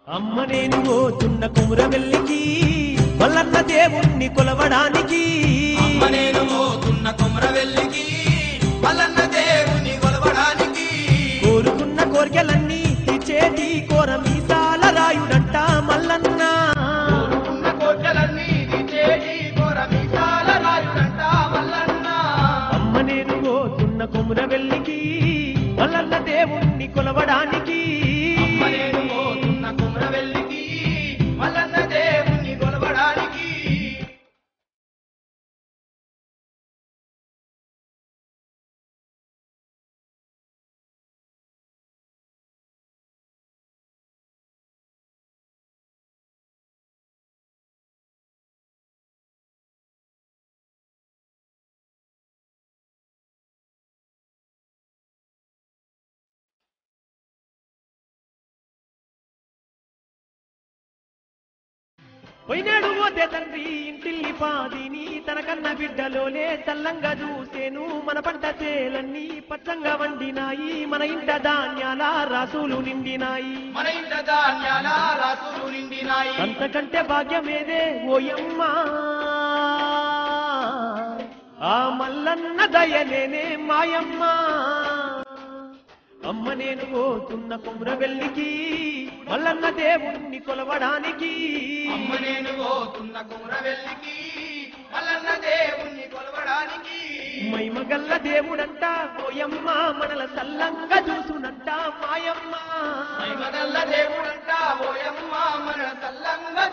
అమ్మ నేను పోతున్న కుమరవెల్లికి మల్లన్న దేవుణ్ణి కొలవడానికి అమ్మ నేను పోతున్న కుమరవెల్లికి మల్లన్న దేవుని కొలవడానికి కోరుకున్న కోర్కెలన్నీ తీర్చేటి కోర మీసాల రాయుడంట మల్లన్న కోరుకున్న కోర్కెలన్నీ తీర్చేటి కోర మీసాల రాయుడంట మల్లన్న అమ్మ నేను పోతున్న కుమరవెల్లికి మల్లన్న దేవుణ్ణి కొలవడానికి అమ్మ నేను పోతున్న కుమరవెల్లికి మల్లన్న దేవుని కొలవడానికి పోయినాడు పోతే తండ్రి ఇంటిల్లి పాదిని తన కన్న బిడ్డలోనే చల్లంగా చూసేను మన పంట చేలన్నీ పచ్చంగా వండినాయి మన ఇంట ధాన్యాల రాసులు నిండినాయి మన ఇంట ధాన్యాల రాసులు నిండినాయి అంతకంటే భాగ్యమేదే ఓయమ్మా ఆ మల్లన్న దయనేనే మాయమ్మ అమ్మ నేను పోతున్న కుమరవెల్లికి మల్లన్న దేవుణ్ణి కొలవడానికి అమ్మ నేను పోతున్న కుమరవెల్లికి మల్లన్న దేవుణ్ణి కొలవడానికి మైమగల్ల దేవుడంట ఓయమ్మ మనల సల్లంగా చూసునంట మాయమ్మ మైమగల్ల దేవుడంట ఓయమ్మ మన సల్లంగా